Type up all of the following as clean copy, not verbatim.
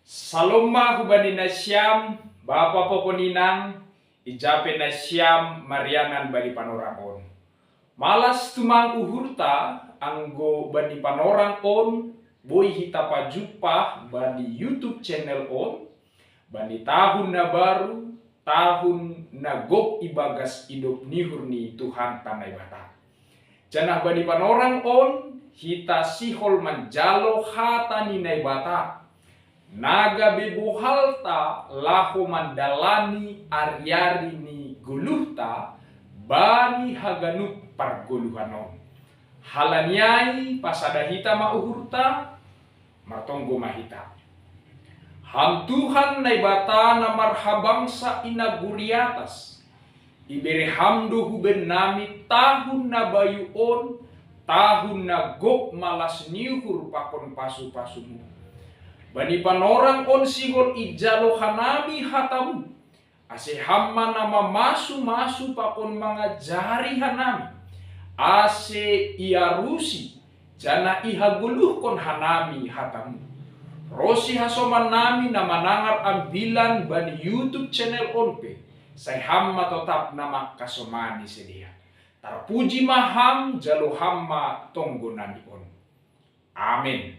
Saloma hubani na siyam, bapa po ninang, ijape na siyam mariangan bani panorangon. Malas tumang uhurta, anggo bani panorang on, boy hita pa jumpa bani YouTube channel on, bani tahun na baru, tahun na gop ibagas hidup nihur ni Tuhan tanay bata. Janah bani panorang on, hita sihol manjalo hata ni nay bata. Naga bebuhalta laho mandalani aryari ni guluhta bani haganut parguluhanon. Halanyai pasada hita mauhurta martonggo mahita. Ham Tuhan na ibata na marhabangsa inaguriatas. Iberi hamdo huben nami tahun na bayuon, tahun na gop malas niuhur pakon pasu-pasumu. Bani panorang on sigol ijalo hanami hatamu. Ase hamma nama masu-masu pakon mga jari hanami. Ase iarusi jana ihaguluh kon hanami hatamu. Rosi hasoman nami na manangar ambilan bani YouTube channel onpe. Say hamma tetap nama kasomani sedia. Tarpuji maham jalo hamma tonggo nami on. Amin.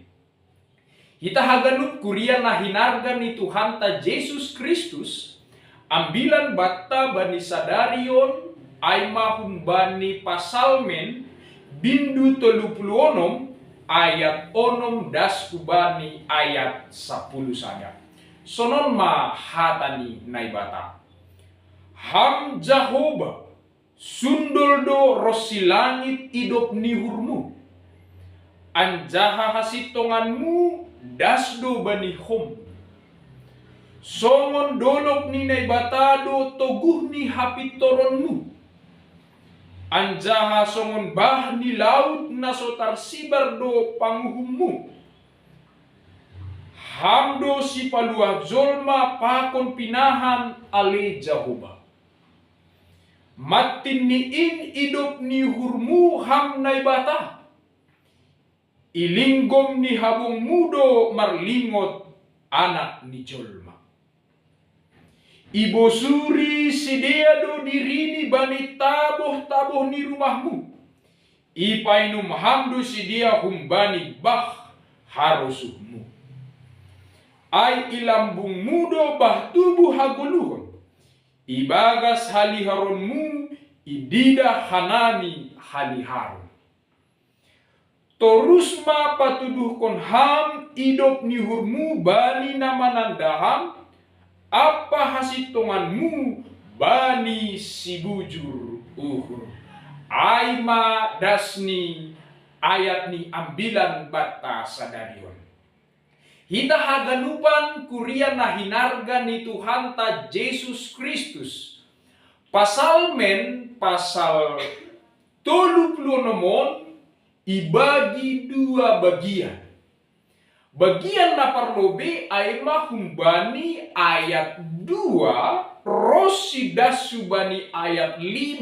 Hita haganut kuria na hinarga ni Tuhan ta Jesus Kristus, ambilan bata bani sadarion, ay mahum bani pasalmen, bindu 36, ayat 6 das kubani ayat 10 saja. Sonon ma hatani naibata. Ham Jahoba, sundoldo rosilangit idop nihurmu, anjaha hasitonganmu, dasdo bani hom. Songon dolok ni naibatado toguh ni hapitoronmu. Anjaha songon bah ni laut na sotar sibar do panguhummu. Hamdo si paluah jolma pakon pinahan ale Jahoba. Matin ni in idop ni hurmu ham naibata. Ilinggom ni habong mudo marlingot anak ni jolma. Ibosuri sideado dirini bani taboh-taboh ni rumahmu. Ipainum hamdu sidia humbani bah harosuhmu. Ay ilambung mudo bah tubuh haguluhon. Ibagas haliharonmu idida hanami haliharon. Torusma patuduh kon ham idop nihurmu bani namanandaham, apa hasitonganmu bani sibujur uhur. Aima dasni ayat ni ambilan bata sadarion. Hita haganupan kurian na hinarga ni Tuhan ta Jesus Kristus. Pasal 36 ibagi dua bagian. Bagian na parlobe ay mahumbani ayat 2, rosidas subani ayat 5,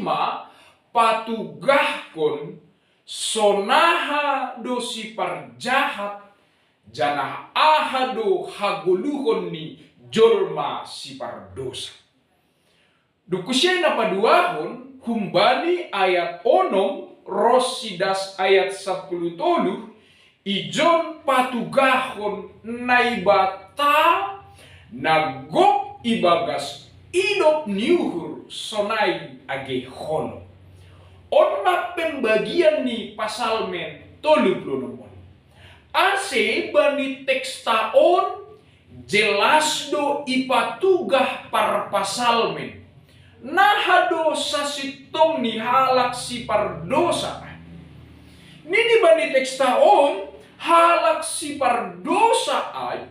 patugahkon sonaha dosi parjahat, janah ahado haguluhon ni jolma si pardosa. Dukusya na paduahon humbani ayat 6, rosidas ayat 10 ijon patugahon naibata nagop ibagas idop niuhur sonai age hono. Onna pembagian ni pasalmen 36. Ase bani tekstaon jelas do ipatugah par pasalmen. Nahado sasitong ni halak si pardosa. Nini bani tekstaon halak si pardosa ay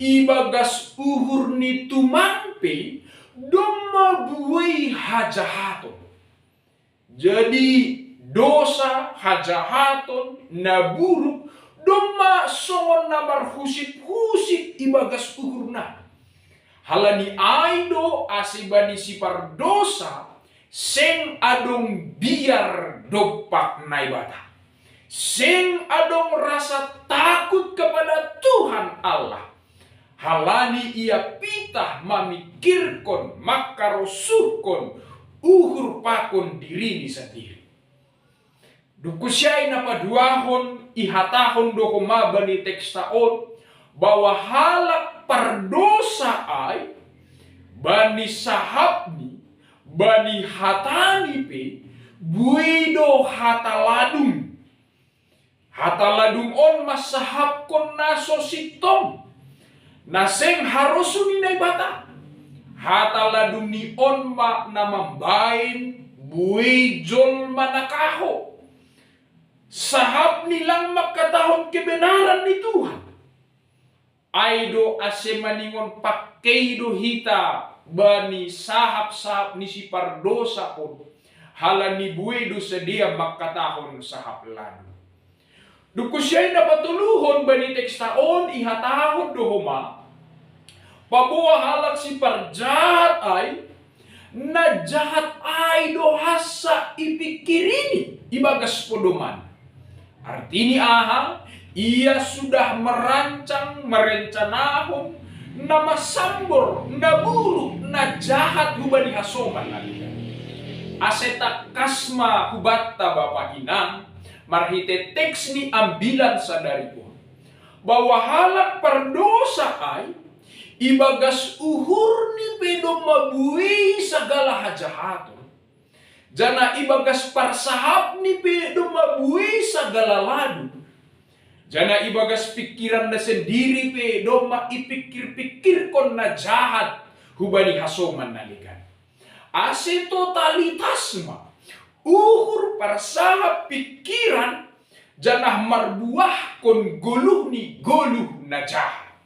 ibagas uhur ni tumampe doma buai hajahaton. Jadi dosa hajahaton na buruk doma songon na marhusit-husit ibagas uhur na. Halani aido asibani si pardosa seng adong biar dopak naibata. Seng adong rasa takut kepada Tuhan Allah. halani ia pitah mamikirkon makarosurkon uhur pakon dirini sendiri. Dukusyay na paduahon ihatahon dokoma bani tekstaon bahwa halak pardosa ay bani sahapni bani hatani pe buido hataladum. Hataladum on masahap kon naso sitong naseng harusun inay bata. Hataladum ni on ma namambain buijol manakaho. Sahap nilang makatahon kebenaran ni Tuhan. Aido ase maningon pakeido hita bani sahap-sahap ni si pardosa on. Hala ni buido sedia makatahon sahap ladu. Dukusyay na patuluhon bani tekstaon ihatahon dohoma. Pabuwa halak si parjahat ay na jahat ay dohasa ipikirini ibagas podoman. Artini ahang ia sudah merencanahon na masambor, na buruk, na jahat hubani hasoman nalika. Aseta kasma hubatta bapak inang marhite teks ni ambilan sadari po bahwa halak pardosa ay ibagas uhur ni pedo mabui segala hajahaton. Jana ibagas parsahap ni pedo mabui segala ladu. Jana ibagas pikiran na sendiri pedo maipikir-pikir kon na jahat hubani hasoman nalikan. Ase totalitas ma uhur parsahap pikiran janah marbuah kon goluh ni goluh na jahat.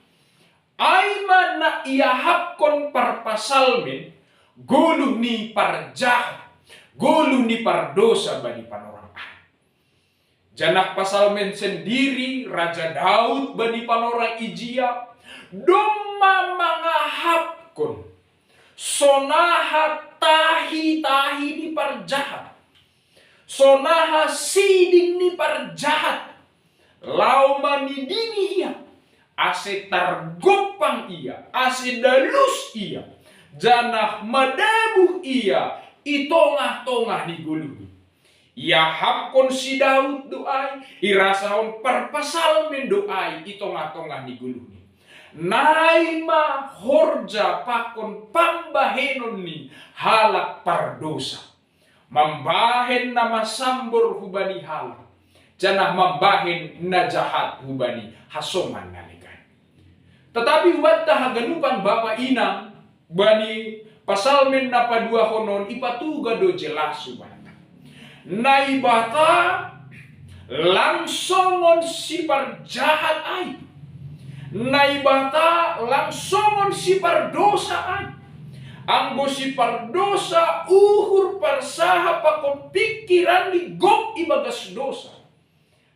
Aima na iahap kon parpasalmen goluh ni parjahat. Goluh ni pardosa bani panorang. Janak pasalmen sendiri Raja Daud bani panorang ijia doma mangahap kon sonaha tahi-tahi ni parjahat. Sonaha siding ni parjahat. Lauma ni dini ia. Ase targopang ia. Ase dalus ia. Janah madabuh ia. Itongah-tongah ni guluh. Ia hapkon si Daud doai. Irasahon parpasalmen doai. Itongah-tongah ni guluh. Naima horja pakon pambahenon ni halak pardosa. Mambahen na masambor hubani halak. Janah mambahen na jahat hubani hasoman nalikan. Tetapi wadta haganupan bapa inang bani pasalmen na padua honon ipatuga do jelas subata. Naibata langsongon si parjahat ay. Naibata langsungon si pardosa ay. Anggo si pardosa uhur parsaha pakon pikiran ni gok ibagas dosa.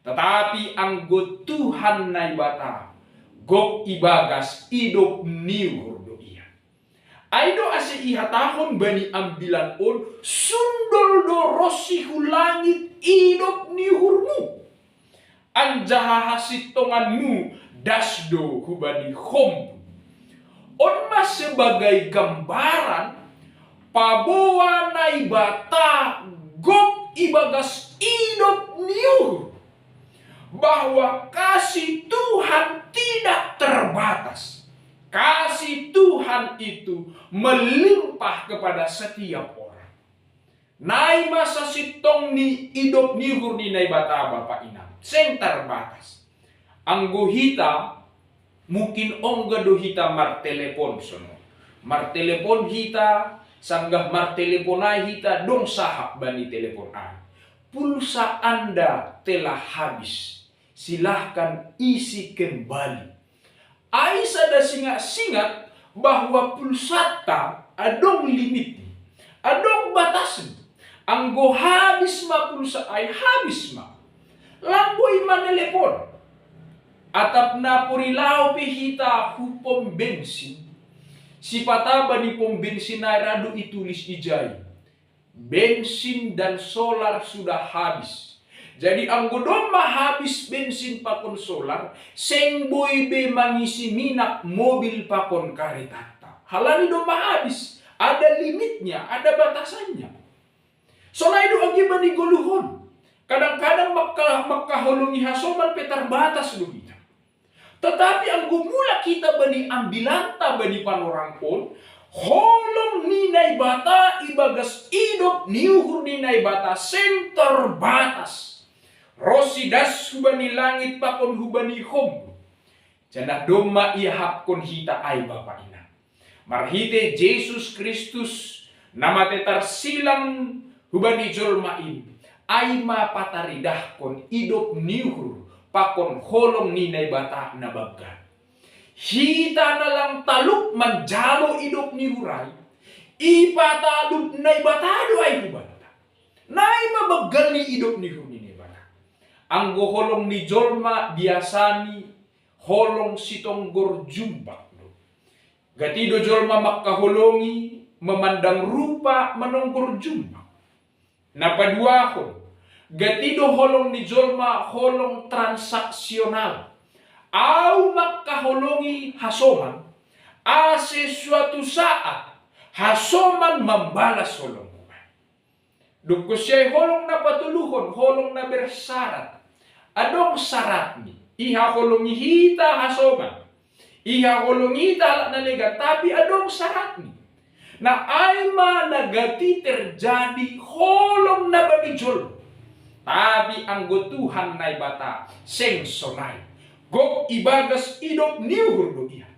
Tetapi anggo Tuhan naibata gok ibagas idop niur do iya. Aido ase ihatahon bani ambilan on sundol do rosi hulangit idop niurmu. Anjaha hasitonganmu dasdo hubani khom. On mas sebagai gambaran paboa naibata gok ibagas idop niur. Bahwa kasih Tuhan tidak terbatas. Kasih Tuhan itu melimpah kepada setiap orang. Nai masa sitong ni idop niur ni naibata bapak inang. Seng terbatas. Anggo hita mungkin ongga do hita martelepon sono. Martelepon hita sanggah marteleponai hita dong sahap bani telepon ai. Pulsa Anda telah habis. Silahkan isi kembali. Ai sada singat-singat bahwa pulsata adong limit. Adong batasan. Anggo habis ma pulsa ai habis ma. Lamboy manelepon. Atap na purilaw pihita hupom bensin. Si pataba ni pom bensin na rado itulis ijay. Bensin dan solar sudah habis. Jadi ang godong mahabis bensin pakon solar, seng boy be mangisi minak mobil pakon karetata. Halani do mahabis, ada limitnya, ada batasannya. So na ido agiba ni guluhon. Kadang-kadang makahulungi hasoman petar batas do kita. Tetapi ang gumula kita bani ambilanta bani panorang pun, holong ninay bata ibagas idop niuhur ninay bata seng terbatas. Rosidas hubani langit pakon hubani hom. Jana doma ihap kon hita ay bapa ina. Marhite Jesus Kristus nama tetar silang hubani jolmain. Ay mapataridah kon idop niuhur pakon holong ninay bata na baggan. Hita na lang taluk manjalo idop nihuray. Ipataluk nay batado ay hubanta. Nay mabaggal ni idop nihuray. Ang goholong ni Jolma biasani holong sitong gorjumbak. Gatido Jolma makahulongi memandang rupa menonggor jumbak. Napaduahon, gatido holong ni Jolma holong transaksional. Au makahulongi hasoman, ase suatu saat hasoman membalas holong. Dukko siya holong na patuluhon, holong na bersyarat. Adong syarat ni, iha holong hita hasoman. Iha holong hita na legat, tapi adong syarat ni. Na ayma nagati terjadi holong na banijol. Tapi ang gotuhan na ibata, seng sonay. Gok ibagas idop niuhur do iha.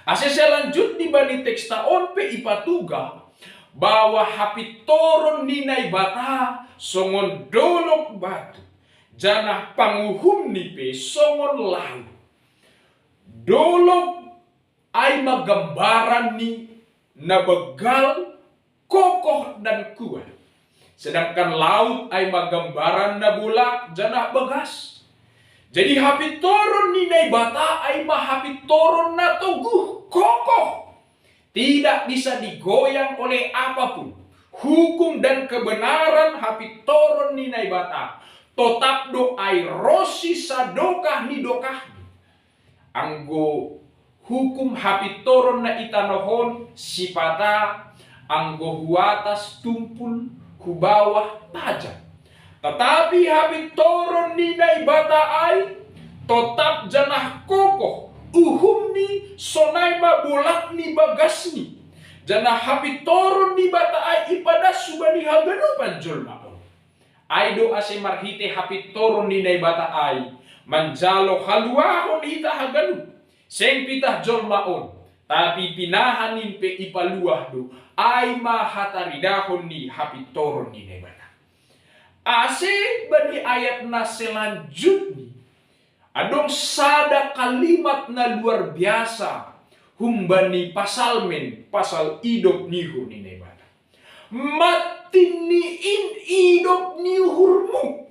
Ase selanjut di bani teks taon pe ipatuga, bahwa hapitoron ninay bata songon dolok batu. Janah panguhum nipe songon laut. Dolok ay magambaran ni nabegal, kokoh dan kuat. Sedangkan laut ay magambaran na bulak, janah bagas. Jadi hapitoron ninay bata ay mahapitoron na tuguh, kokoh. Tidak bisa digoyang oleh apapun. Hukum dan kebenaran hapitoron ninay bata. Totap do ay rosi sadokah ni dokah. Anggo hukum hapitoron na itanohon sipata. Anggo huatas tumpul hubawah tajam. Tetapi hapitoron ninay bata ay totap janah kokoh. Uhum ni sonay mabulat ni bagas ni. Janah hapitoron ni bata ay ipadas subani haganupan jolma. Ay do ase marhite hapitoron ni nay bata ay manjalo haluahon ita haganu. Seng pitah jolmaon. Tapi pinahanin pe ipaluah do ay mahataridahon ni hapitoron ni nay bata. Ase bani ayat na selanjutnya. Adong sada kalimat na luar biasa humbani pasalmen pasal idop nihur ni nebata. Matiniin idop nihurmu.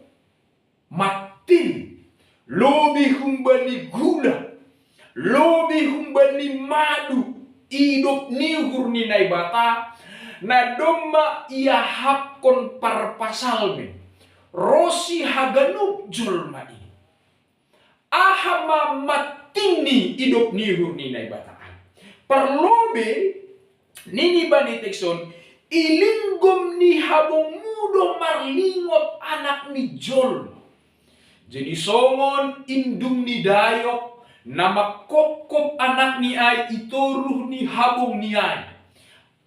Matin. Lobi humbani gula. Lobi humbani madu. Idop nihur ni nebata. Na doma ia hapkon par pasalmen. Rosi haganup julma ini. Ahama matini idop nihur ninay bataan. Perlobe nini bani tekson ilinggom ni habong mudo marlingot anak ni jol. Jadi songon indung ni dayok nama kop anak ni ay ituruh ni habong ni ay.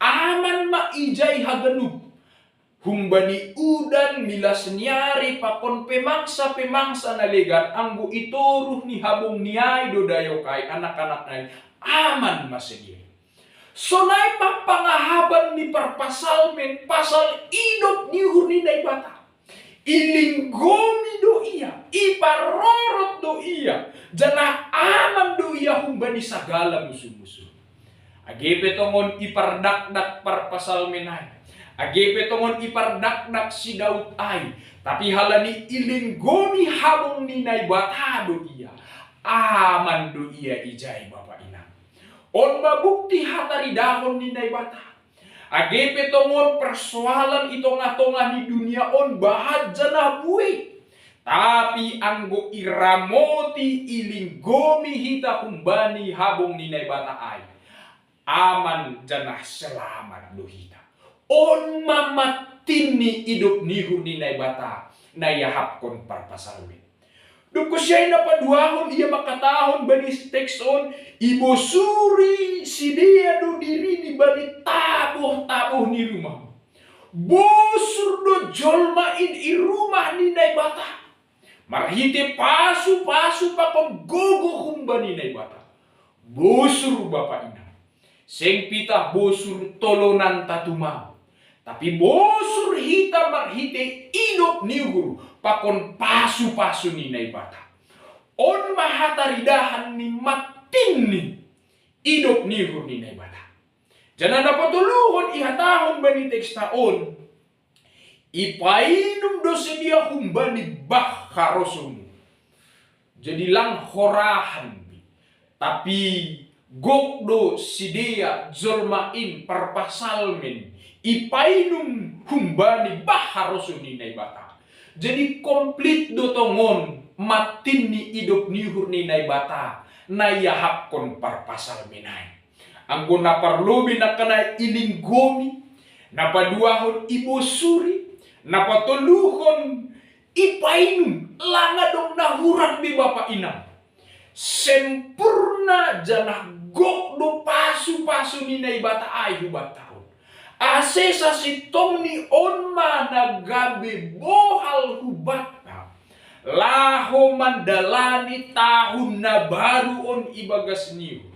Aman maijay haganup. Humbani udan milas nyari pakon pemangsa na legan anggo ituruh ni habong niay dodayo kay anak-anak nay aman masigil. So nay papangahaban ni parpasalmen pasal idop ni huninay bata. Ilinggomi do iya, iparorot do iya, janah aman do iya humbani sagala musuh-musuh. Agepe tongon ipardakdak parpasalmen ay. Agepe tongon ipardakdak si Daud ay. Tapi halani ilinggoni habong ninay batado iya. Aman do iya ijay bapa ina. On mabukti hatari dahon ninay bata. Agepe tongon persoalan itonga-tonga ni dunia on bahadja na buwi. Tapi anggo iramoti ilinggomi hita kumbani habong ninay bata ay. Aman janah selamat do hita. On mamatin ni idop nihur ninay bata na yahapkon parpasalwin. Duk ko siya'y napaduahon, iya makatahon banis tekson, ibosuri si dia do diri ni bani tabuh-tabuh ni rumah. Bosur do jolmain i rumah ni nay bata. Marhite pasu-pasu pa paggogo humba ni nay bata. Bosur bapa ina. Seng pita bosur tolonan tatumao. Tapi bosur hita marhite idop ni guru. Pakon pasu-pasu ni nay bata. On mahataridahan ni matin ni idop ni guru ni nay bata. Jangan dapat tuluhon ihatahon bani tekstaon. Ipainum do sedia humbani bah karosum. Jadi lang horahan. Tapi gokdo sidia zolmain parpasalmen. Ipainum humbani bah karosum ni nay bata. Jadi komplit do tongon matin ni idop nihur ni nay bata. Na yahapkon parpasalmenay. Anggo naparlobi na kanay ilinggomi, napaduahon ibosuri, napatuluhon ipainum, langadong nahuran bi bapa inang. Sempurna janah gokdo pasu-pasu ni nay bata ay hubatahon. Ase sa sitong ni onma nagabi bohal hubata. Laho mandalani tahun na baru on ibagas niyo.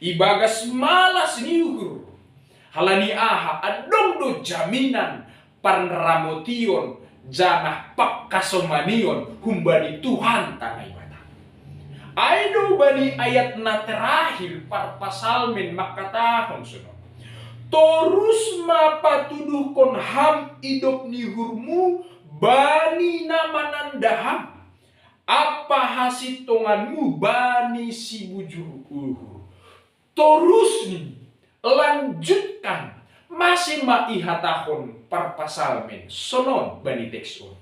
Ibagas malas niuhur. Halani aha adong do jaminan panramotion janah pakkasomanion humbani Tuhan tanay bata. Aido bani ayat na terakhir parpasalmen makatahon sunod. Torus mapatuduh kon ham idop nihurmu bani namanandaham. Apa hasitonganmu bani si bujur uhur. Terus nih, lanjutkan masih maihatahon parpasalmen sonon bani tekson.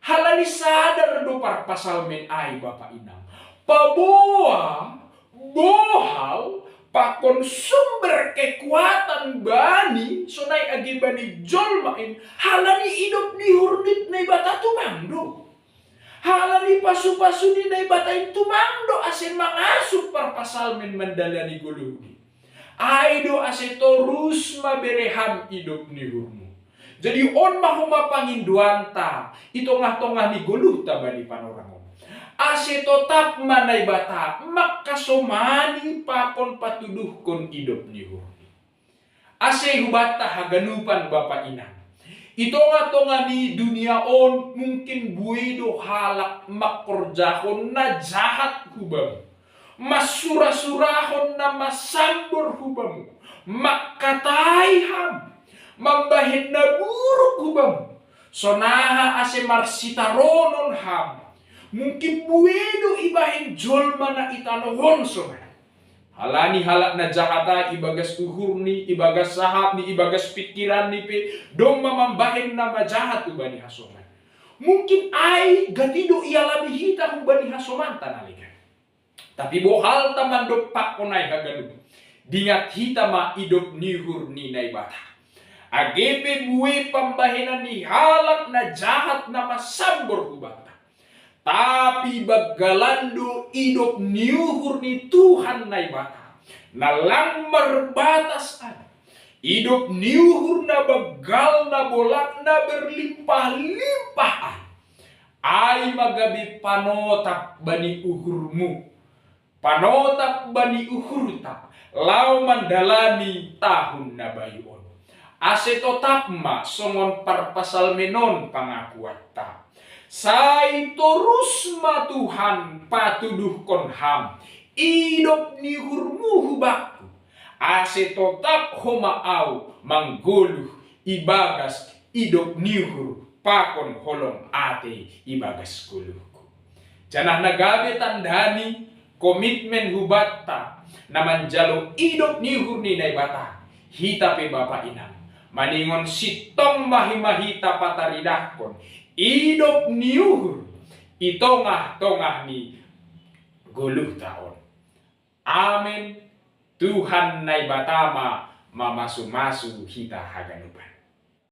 Halani sadar do parpasalmen ay bapa inang. Paboa, bohal, pakon sumber kekuatan bani, sonay agi bani jolmain, halani idop ni hurnit na ibata tumangdo. Halani pasu-pasu ni nay batain tumangdo asin mangasup parpasalmen mandalani gulugi. Aido ase torus mabereham idop ni hurmu. Jadi on mahuma panginduanta itongah-tongah ni guluh tabani panorangon. Ase totap manay bata makasomani pakon patuduh kon idop ni hurmu. Ase hubata haganupan bapa inang. Itonga-tonga ni dunia on mungkin buido halak makorjahon na jahat hubamu. Masura-surahon na masambor hubamu. Makataiham. Mambahin na buruk hubamu. Sonaha ase marsitaronon ham. Mungkin buido ibahin jolma na itanohon sonay. Halani halak na jahata ibagas uhur ni, ibagas sahab ni, ibagas pikiran ni pe, dong mamambahin na majahat ubani hasoman. Mungkin ay gatido ialami hita ubani hasoman tanalikan. Tapi bohal taman do pakonay hagalu. Dingat hita ma idop nihur ni nay bata. Agepe buwe pambahinan ni halak na jahat na masambor hubata. Tapi bagalando idop niuhur ni Tuhan nay bata. Nalang batasan. Idop niuhur na bagal na bolak na berlimpah-limpahan. Ay magabi panotap bani uhurmu. Panotap bani uhurta. Lau mandalani tahun na bayon. Ase totap ma songon parpasal menon pangakuat ta. Sai torus ma Tuhan patuduh kon ham. Idop ni hurmu hubakku. Ase totap homaau manggoluh ibagas idop nihur pakon holong ate ibagas kuluhku. Janah nagabe tandani komitmen hubatta naman jalo idop nihur ni nay bata. Hita pe bapa inang. Maningon sitong mahimahita pataridahkon. Idop niuhur itongah-tongah ni 10 tahun. Amin. Tuhan nai batama mamasu-masu hita haganupan.